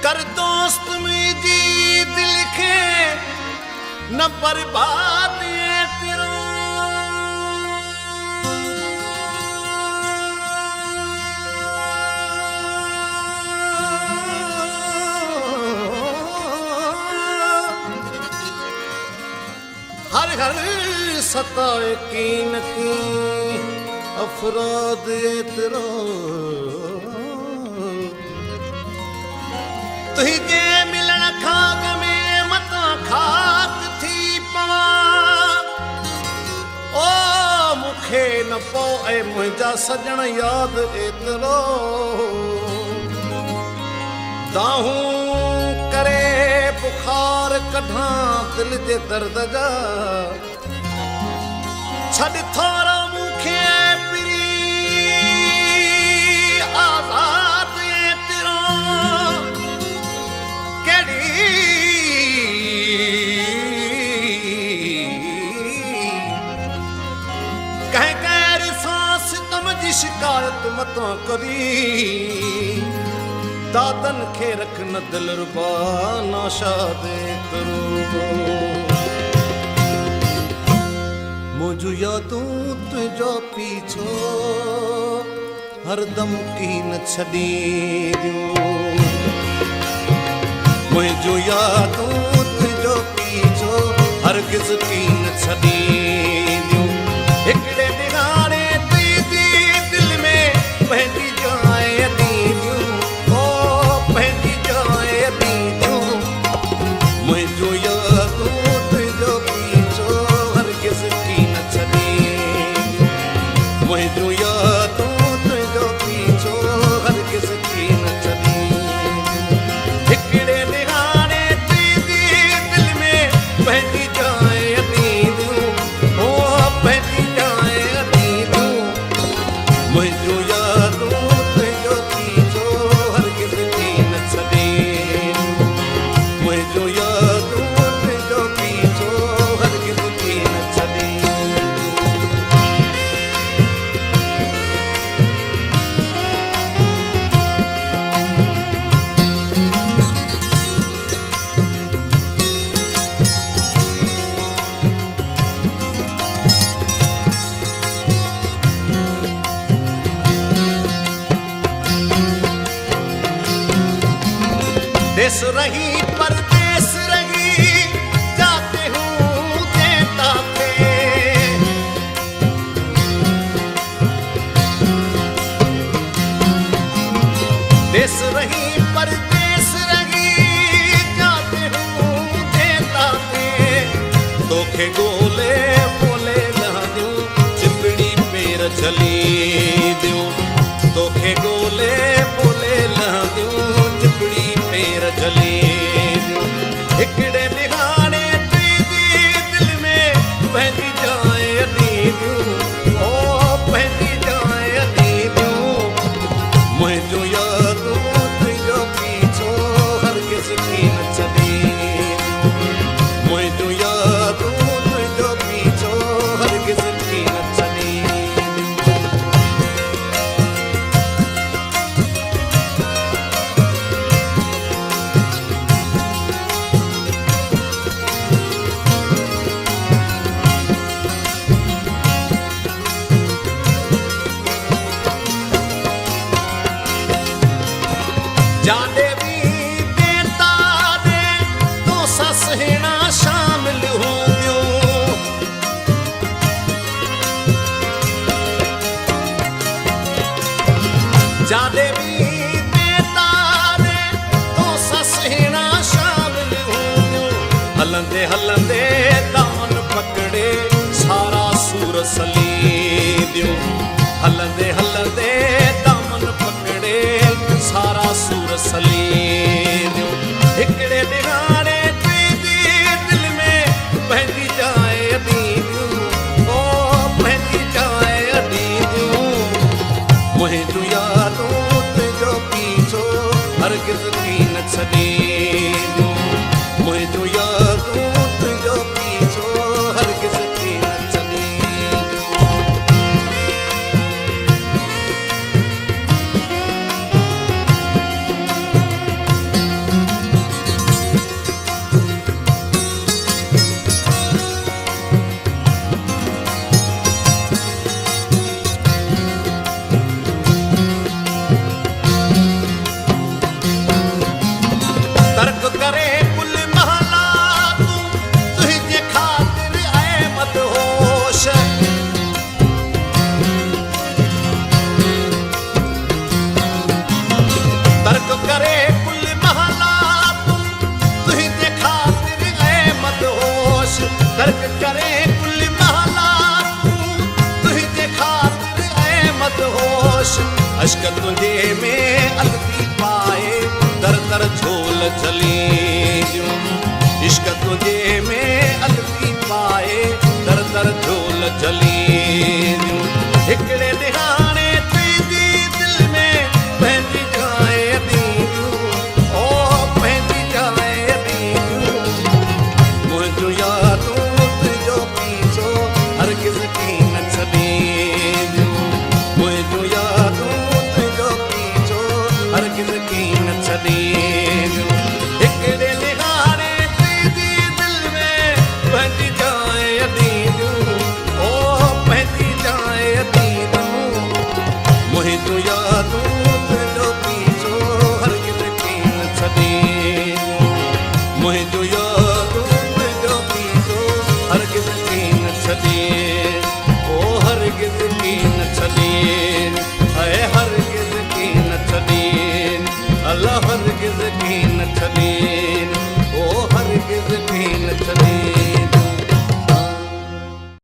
कर दोस्त मुझी दिल के न बर्बाद तेरा हर हर सताए कीन की अफराद तेरा तुझे मिलन खाग में मत खाक थी पवा ओ मुखे न पोए मुझा सजन याद एतरो दाहूं करे बुखार कढा दिल जे दर्द जा छड़ थोड़ा मुखे पिरी आजाद तेरा कह कैर सांस तुम जी शिकायत मत करी दादन खे रख न दिल रुबा नाशा दे करो मुझू यादूं तुझो पीछो हरदम की न छड़ी मुझो यादूं तुझो पीछो हरगिज़ की न छड़ी हिकड़े निगारे तुझी दिल में पंहिंजी जाए ॾींदियूं ओ पंहिंजी जाए ॾींदियूं मुझो यादूं तुझो पीछो हरगिज़ की न छड़ी मुझो यादूं तुझो पीछो हरगिज़ की न छड़ी हिकड़े निगारे तुझी दिल में पंहिंजी जाए ॾींदियूं ओ पंहिंजी जाए ॾींदियूं मुझो यादूं तुझो पीछो हरगिज़ की न छड़ी मुझो यादूं तुझो पीछो हरगिज़ की न छड़ी देश रही परदेश रही जाते हूँ देता थे देश रही परदेश रही जाते हूँ देता थे तोखे गोले बोले ला दूं चिपड़ी पेर चली दूं तोखे गोले बोले ला दूं चिपड़ी पेर चली हिकड़े निगारे तुझी दिल में पंहिंजी जाए ॾींदियूं ओ पंहिंजी जाए ॾींदियूं मुझो यादूं तुझो पीछो हरगिज़ की न छड़ी मुझो यादूं तुझो पीछो हरगिज़ की न छड़ी जाने भी देता दे तो सस हेणा शामिल हूंदियूं जाने भी देता दे तो सस हेणा शामिल हूंदियूं हलंदे हलंदे दामन पकड़े सारा सूर सलींदियूं हलंदे हलंदे दामन पकड़े सारा सूर सलींदियूं हिकड़े निगारे तुझी दिल में पंहिंजी जाए ॾींदियूं ओ पंहिंजी जाए ॾींदियूं मुझो यादूं तुझो पीछो हरगिज़ की न छड़ी मुझो यादूं तर्क करे कुल महला तुझे खातिर ऐ मदहोश अश्क तुझे में अलती पाए दर दर झोल चली इश्क तुझे में अलती पाए दर दर झोल चली हिकड़े निहाने तुझी दिल में पहली जाए ओ पहली जाए मुझो यादों तुझो पीछो हरगिज़ की न छॾे मुझो यादों तुझो पीछो हरगिज़ की न छॾे हिकड़े निहाने तुझी दिल में पहली जाए ओ पहली जाए मुझो यादों तुझो पीछो हरगिज़ की न छॾे मुझो यादों तुझो पीछो हरगिज़ की न छॾे ओ हरगिज़ की न छॾे ऐ हरगिज़ की न छॾे अल्लाह हरगिज़ की न छॾे